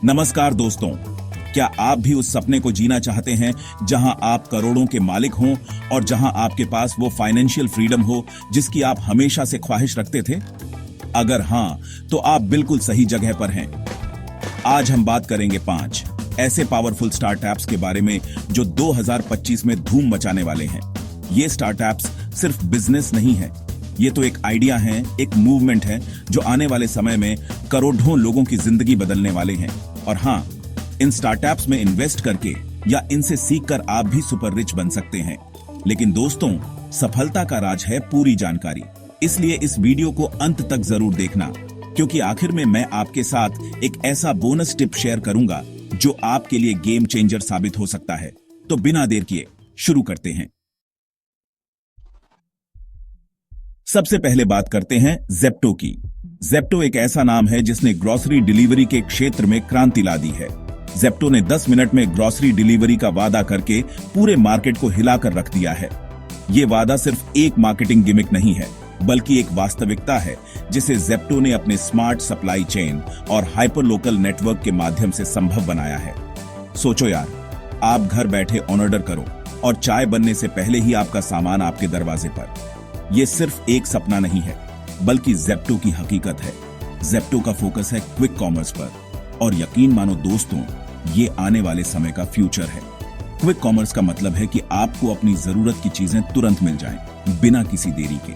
नमस्कार दोस्तों, क्या आप भी उस सपने को जीना चाहते हैं जहां आप करोड़ों के मालिक हों और जहां आपके पास वो फाइनेंशियल फ्रीडम हो जिसकी आप हमेशा से ख्वाहिश रखते थे? अगर हां, तो आप बिल्कुल सही जगह पर हैं। आज हम बात करेंगे 5 ऐसे पावरफुल स्टार्टअप्स के बारे में जो 2025 में धूम मचाने वाले हैं। ये स्टार्टअप्स सिर्फ बिजनेस नहीं है, ये तो एक आइडिया है, एक मूवमेंट है जो आने वाले समय में करोड़ों लोगों की जिंदगी बदलने वाले हैं। और हां, इन स्टार्टअप्स में इन्वेस्ट करके या इनसे सीखकर आप भी सुपर रिच बन सकते हैं। लेकिन दोस्तों, सफलता का राज है पूरी जानकारी, इसलिए इस वीडियो को अंत तक जरूर देखना, क्योंकि आखिर में मैं आपके साथ एक ऐसा बोनस टिप शेयर करूंगा जो आपके लिए गेम चेंजर साबित हो सकता है। तो बिना देर किए शुरू करते हैं। सबसे पहले बात करते हैं ज़ेप्टो की। ज़ेप्टो एक ऐसा नाम है जिसने ग्रोसरी डिलीवरी के क्षेत्र में क्रांति ला दी है। ज़ेप्टो ने 10 मिनट में ग्रोसरी डिलीवरी का वादा करके पूरे मार्केट को हिलाकर रख दिया है। ये वादा सिर्फ एक मार्केटिंग गिमिक नहीं है, बल्कि एक वास्तविकता है जिसे ज़ेप्टो ने अपने स्मार्ट सप्लाई चेन और हाइपर लोकल नेटवर्क के माध्यम से संभव बनाया है। सोचो यार, आप घर बैठे ऑर्डर करो और चाय बनने से पहले ही आपका सामान आपके दरवाजे पर। ये सिर्फ एक सपना नहीं है, बल्कि ज़ेप्टो की हकीकत है। ज़ेप्टो का फोकस है क्विक कॉमर्स पर, और यकीन मानो दोस्तों, ये आने वाले समय का फ्यूचर है। क्विक कॉमर्स का मतलब है कि आपको अपनी जरूरत की चीजें तुरंत मिल जाएं, बिना किसी देरी के।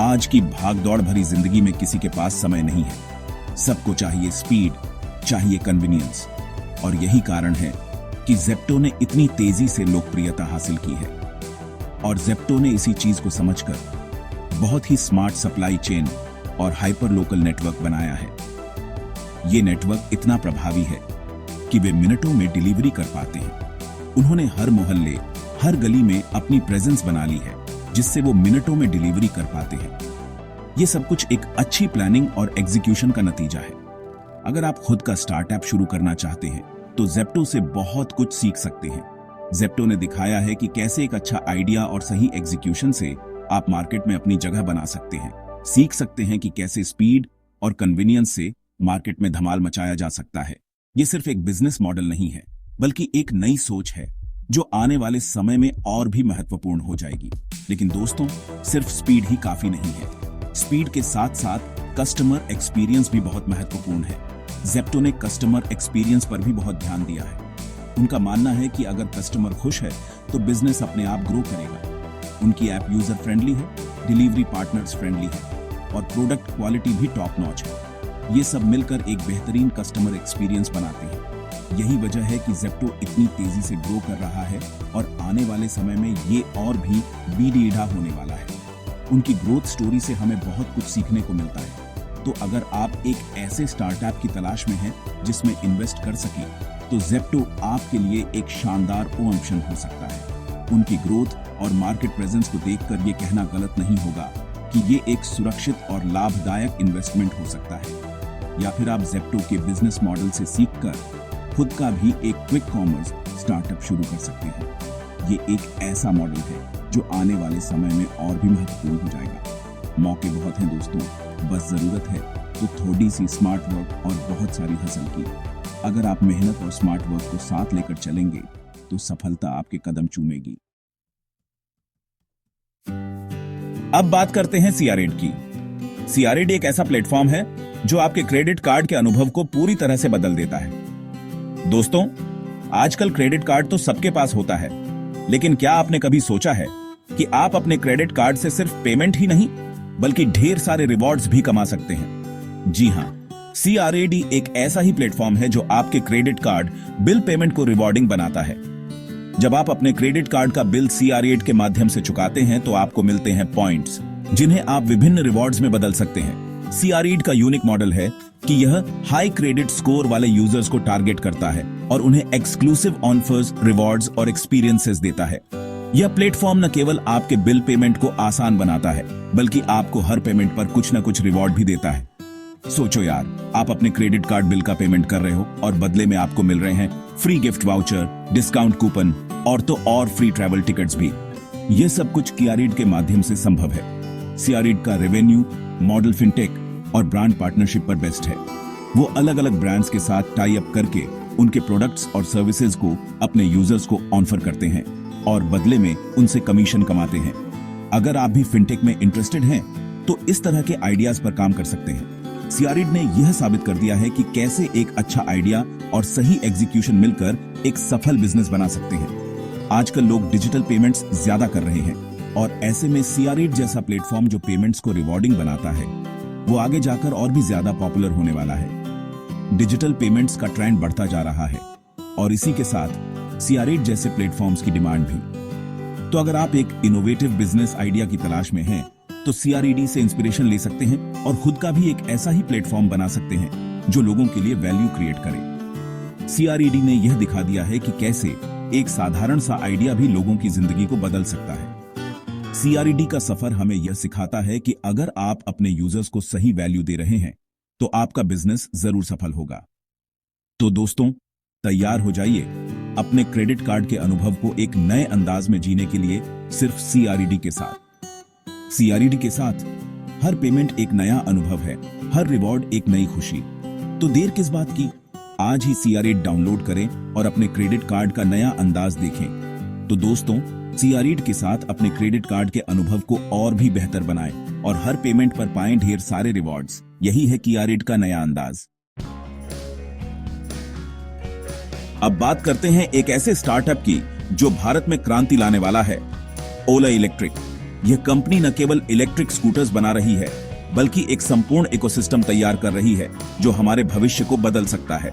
आज की भागदौड़ भरी जिंदगी में किसी के पास समय नहीं है। सबको चाहिए स्पीड, चाहिए कन्वीनियंस, और यही कारण है कि ज़ेप्टो ने इतनी तेजी से लोकप्रियता हासिल की है। और ज़ेप्टो ने इसी चीज को समझकर बहुत ही स्मार्ट सप्लाई चेन और हाइपर लोकल नेटवर्क बनाया है। ये नेटवर्क इतना प्रभावी है कि वे मिनटों में डिलीवरी कर पाते हैं। उन्होंने हर मोहल्ले, हर गली में अपनी प्रेजेंस बना ली है, जिससे वो मिनटों में डिलीवरी कर पाते हैं। ये सब कुछ एक अच्छी प्लानिंग और एग्जीक्यूशन का नतीजा है। अगर आप खुद का स्टार्टअप शुरू करना चाहते हैं तो ज़ेप्टो से बहुत कुछ सीख सकते हैं। ज़ेप्टो ने दिखाया है कि कैसे एक अच्छा आइडिया और सही एग्जीक्यूशन से आप मार्केट में अपनी जगह बना सकते हैं। सीख सकते हैं कि कैसे स्पीड और कन्वीनियंस से मार्केट में धमाल मचाया जा सकता है। ये सिर्फ एक बिजनेस मॉडल नहीं है, बल्कि एक नई सोच है जो आने वाले समय में और भी महत्वपूर्ण हो जाएगी। लेकिन दोस्तों, सिर्फ स्पीड ही काफी नहीं है। स्पीड के साथ साथ कस्टमर एक्सपीरियंस भी बहुत महत्वपूर्ण है। ज़ेप्टो ने कस्टमर एक्सपीरियंस पर भी बहुत ध्यान दिया है। उनका मानना है कि अगर कस्टमर खुश है तो बिजनेस अपने आप ग्रो करेगा। उनकी ऐप यूजर फ्रेंडली है, डिलीवरी पार्टनर्स फ्रेंडली है, और प्रोडक्ट क्वालिटी भी टॉप नॉच है। ये सब मिलकर एक बेहतरीन कस्टमर एक्सपीरियंस बनाते हैं। यही वजह है कि ज़ेप्टो इतनी तेजी से ग्रो कर रहा है, और आने वाले समय में ये और भी बीडीढ़ा होने वाला है। उनकी ग्रोथ स्टोरी से हमें बहुत कुछ सीखने को मिलता है। तो अगर आप एक ऐसे स्टार्टअप की तलाश में हैं जिसमें इन्वेस्ट कर सके, तो ज़ेप्टो आपके लिए एक शानदार ऑप्शन हो सकता है। उनकी ग्रोथ और मार्केट प्रेजेंस को देखकर ये कहना गलत नहीं होगा कि ये एक सुरक्षित और लाभदायक इन्वेस्टमेंट हो सकता है। या फिर आप ज़ेप्टो के बिजनेस मॉडल से सीखकर खुद का भी एक क्विक कॉमर्स स्टार्टअप शुरू कर सकते हैं। ये एक ऐसा मॉडल है जो आने वाले समय में और भी महत्वपूर्ण हो जाएगा। मौके बहुत हैं दोस्तों, बस जरूरत है तो थोड़ी सी स्मार्ट वर्क और बहुत सारी हसल की। अगर आप मेहनत और स्मार्ट वर्क को साथ लेकर चलेंगे तो सफलता आपके कदम चूमेगी। अब बात करते हैं CRAD की। CRAD एक ऐसा प्लेटफॉर्म है जो आपके क्रेडिट कार्ड के अनुभव को पूरी तरह से बदल देता है। दोस्तों, आजकल क्रेडिट कार्ड तो सबके पास होता है, लेकिन क्या आपने कभी सोचा है कि आप अपने क्रेडिट कार्ड से सिर्फ पेमेंट ही नहीं, बल्कि ढेर सारे रिवॉर्ड्स भी कमा सकते हैं? जी हां, CRAD एक ऐसा ही प्लेटफॉर्म है जो आपके क्रेडिट कार्ड बिल पेमेंट को रिवॉर्डिंग बनाता है। जब आप अपने क्रेडिट कार्ड का बिल CRAD के माध्यम से चुकाते हैं तो आपको मिलते हैं पॉइंट्स, जिन्हें आप विभिन्न रिवॉर्ड्स में बदल सकते हैं। CRAD का यूनिक मॉडल है कि यह हाई क्रेडिट स्कोर वाले यूजर्स को टारगेट करता है और उन्हें एक्सक्लूसिव ऑफर्स, रिवॉर्ड्स और एक्सपीरियंसेस देता है। यह प्लेटफॉर्म न केवल आपके बिल पेमेंट को आसान बनाता है, बल्कि आपको हर पेमेंट पर कुछ न कुछ रिवॉर्ड भी देता है। सोचो यार, आप अपने क्रेडिट कार्ड बिल का पेमेंट कर रहे हो और बदले में आपको मिल रहे हैं free gift voucher, discount coupon और फ्री ट्रैवल टिकट्स भी। ये सब कुछ CRAD के माध्यम से संभव है। CRAD का रेवेन्यू मॉडल फिनटेक और ब्रांड पार्टनरशिप पर बेस्ड है। वो अलग अलग ब्रांड्स के साथ टाई अप करके उनके प्रोडक्ट्स और सर्विसेज को अपने यूजर्स को ऑफर करते हैं और बदले में उनसे कमीशन कमाते हैं। अगर आप भी फिनटेक में इंटरेस्टेड हैं तो इस तरह के आइडियाज पर काम कर सकते हैं। सीआरईडी ने यह साबित कर दिया है कि कैसे एक अच्छा आइडिया और सही एग्जीक्यूशन मिलकर एक सफल बिजनेस बना सकते हैं। आजकल लोग डिजिटल पेमेंट्स ज्यादा कर रहे हैं और ऐसे में सीआरईडी जैसा प्लेटफॉर्म जो पेमेंट्स को रिवॉर्डिंग बनाता है वो आगे जाकर और भी ज्यादा पॉपुलर होने वाला है। डिजिटल पेमेंट्स का ट्रेंड बढ़ता जा रहा है और इसी के साथ सीआरईडी जैसे प्लेटफॉर्म्स की डिमांड भी। तो अगर आप एक इनोवेटिव बिजनेस आइडिया की तलाश में हैं तो सीआरईडी से इंस्पिरेशन ले सकते हैं और खुद का भी एक ऐसा ही प्लेटफॉर्म बना सकते हैं जो लोगों के लिए वैल्यू क्रिएट करे। सीआरईडी ने यह दिखा दिया है कि कैसे एक साधारण सा आइडिया भी लोगों की जिंदगी को बदल सकता है। सीआरईडी का सफर हमें यह सिखाता है कि अगर आप अपने यूजर्स को सही वैल्यू दे रहे हैं तो आपका बिजनेस जरूर सफल होगा। तो दोस्तों, तैयार हो जाइए अपने क्रेडिट कार्ड के अनुभव को एक नए अंदाज में जीने के लिए सिर्फ सीआरईडी के साथ। सीआरईडी के साथ हर पेमेंट एक नया अनुभव है, हर रिवॉर्ड एक नई खुशी। तो देर किस बात की, आज ही सीआरईडी डाउनलोड करें और अपने क्रेडिट कार्ड का नया अंदाज देखें। तो दोस्तों, सीआरईडी के साथ अपने क्रेडिट कार्ड के अनुभव को और भी बेहतर बनाएं और हर पेमेंट पर पाएं ढेर सारे रिवॉर्ड्स। यही है सीआरईडी का नया अंदाज। अब बात करते हैं एक ऐसे स्टार्टअप की जो भारत में क्रांति लाने वाला है, ओला इलेक्ट्रिक। यह कंपनी न केवल इलेक्ट्रिक स्कूटर्स बना रही है बल्कि एक संपूर्ण इकोसिस्टम तैयार कर रही है जो हमारे भविष्य को बदल सकता है।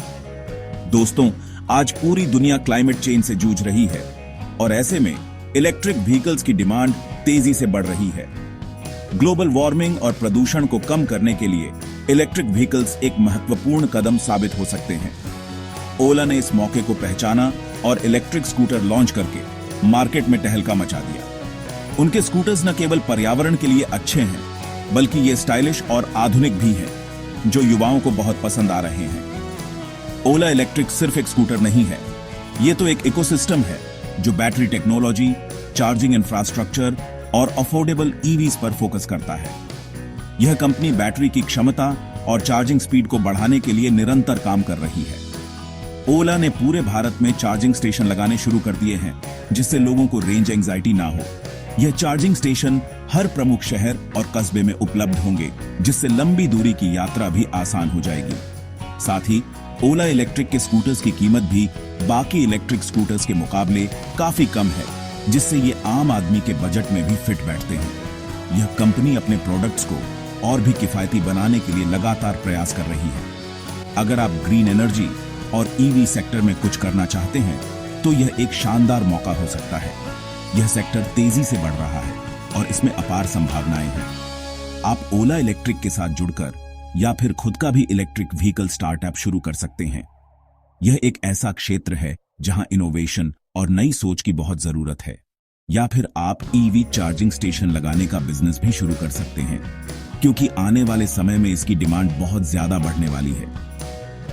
दोस्तों, आज पूरी दुनिया क्लाइमेट चेंज से जूझ रही है और ऐसे में इलेक्ट्रिक व्हीकल्स की डिमांड तेजी से बढ़ रही है। ग्लोबल वार्मिंग और प्रदूषण को कम करने के लिए इलेक्ट्रिक व्हीकल्स एक महत्वपूर्ण कदम साबित हो सकते हैं। ओला ने इस मौके को पहचाना और इलेक्ट्रिक स्कूटर लॉन्च करके मार्केट में तहलका मचा दिया। उनके स्कूटर्स न केवल पर्यावरण के लिए अच्छे हैं बल्कि ये स्टाइलिश और आधुनिक भी हैं, जो युवाओं को बहुत पसंद आ रहे हैं। ओला इलेक्ट्रिक सिर्फ एक स्कूटर नहीं है, ये तो एक इकोसिस्टम है जो बैटरी टेक्नोलॉजी, चार्जिंग इंफ्रास्ट्रक्चर और अफोर्डेबल ईवीज पर फोकस करता है। यह कंपनी बैटरी की क्षमता और चार्जिंग स्पीड को बढ़ाने के लिए निरंतर काम कर रही है। ओला ने पूरे भारत में चार्जिंग स्टेशन लगाने शुरू कर दिए हैं जिससे लोगों को रेंज एंजाइटी ना हो। यह चार्जिंग स्टेशन हर प्रमुख शहर और कस्बे में उपलब्ध होंगे जिससे लंबी दूरी की यात्रा भी आसान हो जाएगी। साथ ही ओला इलेक्ट्रिक के स्कूटर्स की कीमत भी बाकी इलेक्ट्रिक स्कूटर्स के मुकाबले काफी कम है, जिससे ये आम आदमी के बजट में भी फिट बैठते हैं। यह कंपनी अपने प्रोडक्ट्स को और भी किफायती बनाने के लिए लगातार प्रयास कर रही है। अगर आप ग्रीन एनर्जी और ईवी सेक्टर में कुछ करना चाहते हैं तो यह एक शानदार मौका हो सकता है। यह सेक्टर तेजी से बढ़ रहा है और इसमें अपार संभावनाएं हैं। आप ओला इलेक्ट्रिक के साथ जुड़कर या फिर खुद का भी इलेक्ट्रिक व्हीकल स्टार्टअप शुरू कर सकते हैं। यह एक ऐसा क्षेत्र है जहां इनोवेशन और नई सोच की बहुत जरूरत है। या फिर आप ईवी चार्जिंग स्टेशन लगाने का बिजनेस भी शुरू कर सकते हैं, क्योंकि आने वाले समय में इसकी डिमांड बहुत ज्यादा बढ़ने वाली है।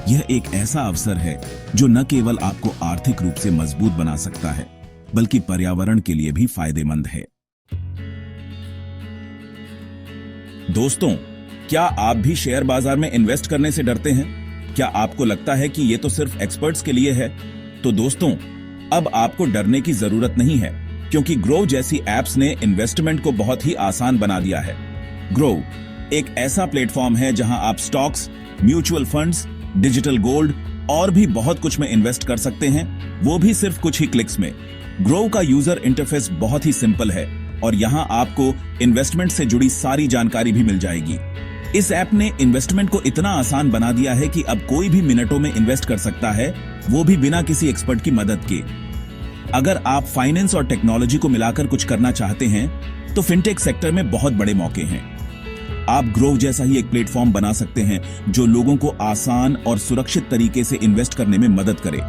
यह एक ऐसा अवसर है जो न केवल आपको आर्थिक रूप से मजबूत बना सकता है बल्कि पर्यावरण के लिए भी फायदेमंद है। दोस्तों, क्या आप भी शेयर बाजार में इन्वेस्ट करने से डरते हैं? क्या आपको लगता है कि यह तो सिर्फ एक्सपर्ट्स के लिए है? तो दोस्तों, अब आपको डरने की जरूरत नहीं है, क्योंकि ग्रो जैसी एप्स ने इन्वेस्टमेंट को बहुत ही आसान बना दिया है। ग्रो एक ऐसा प्लेटफॉर्म है जहां आप stocks, mutual funds, digital gold और भी बहुत कुछ में इन्वेस्ट कर सकते हैं, वो भी सिर्फ कुछ ही क्लिक्स में। ग्रो का यूजर इंटरफेस बहुत ही सिंपल है और यहां आपको इन्वेस्टमेंट से जुड़ी सारी जानकारी भी मिल जाएगी। इस ऐप ने इन्वेस्टमेंट को इतना आसान बना दिया है कि अब कोई भी मिनटों में इन्वेस्ट कर सकता है, वो भी बिना किसी एक्सपर्ट की मदद के। अगर आप फाइनेंस और टेक्नोलॉजी को मिलाकर कुछ करना चाहते हैं तो फिनटेक सेक्टर में बहुत बड़े मौके हैं। आप ग्रो जैसा ही एक प्लेटफॉर्म बना सकते हैं जो लोगों को आसान और सुरक्षित तरीके से इन्वेस्ट करने में मदद करे।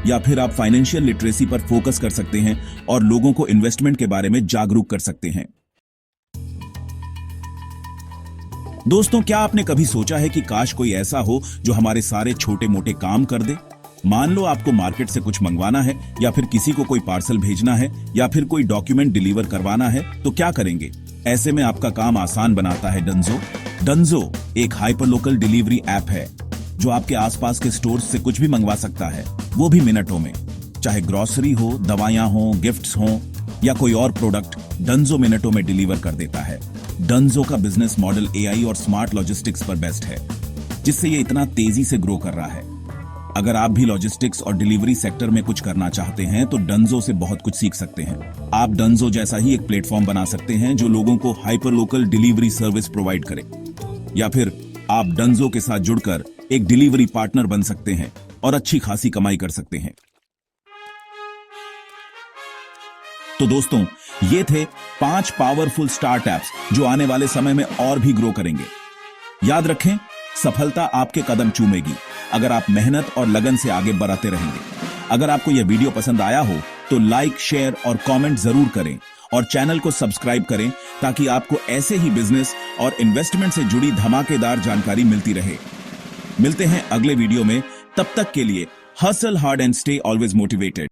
या फिर आप फाइनेंशियल लिटरेसी पर फोकस कर सकते हैं और लोगों को इन्वेस्टमेंट के बारे में जागरूक कर सकते हैं। दोस्तों, क्या आपने कभी सोचा है कि काश कोई ऐसा हो जो हमारे सारे छोटे मोटे काम कर दे? मान लो आपको मार्केट से कुछ मंगवाना है, या फिर किसी को कोई पार्सल भेजना है, या फिर कोई डॉक्यूमेंट डिलीवर करवाना है, तो क्या करेंगे? ऐसे में आपका काम आसान बनाता है डंजो। डंजो एक हाइपर लोकल डिलीवरी ऐप है जो आपके आसपास के स्टोर से कुछ भी मंगवा सकता है, वो भी मिनटों में। चाहे ग्रोसरी हो, दवाइयां हो, गिफ्ट्स हो या कोई और प्रोडक्ट, डंजो मिनटों में डिलीवर कर देता है। डंजो का बिजनेस मॉडल एआई और स्मार्ट लॉजिस्टिक्स पर बेस्ड है, जिससे ये इतना तेजी से ग्रो कर रहा है। अगर आप भी लॉजिस्टिक्स और डिलीवरी सेक्टर में कुछ करना चाहते हैं तो डंजो से बहुत कुछ सीख सकते हैं। आप डंजो जैसा ही एक प्लेटफॉर्म बना सकते हैं जो लोगों को hyper local delivery service provide करे, या फिर आप डंजो के साथ जुड़कर एक डिलीवरी पार्टनर बन सकते हैं और अच्छी खासी कमाई कर सकते हैं। तो दोस्तों, ये थे 5 पावरफुल स्टार्टअप्स जो आने वाले समय में और भी ग्रो करेंगे। याद रखें, सफलता आपके कदम चूमेगी अगर आप मेहनत और लगन से आगे बढ़ाते रहेंगे। अगर आपको यह वीडियो पसंद आया हो तो लाइक, शेयर और कमेंट जरूर करें और चैनल को सब्सक्राइब करें ताकि आपको ऐसे ही बिजनेस और इन्वेस्टमेंट से जुड़ी धमाकेदार जानकारी मिलती रहे। मिलते हैं अगले वीडियो में, तब तक के लिए hustle hard and stay always motivated.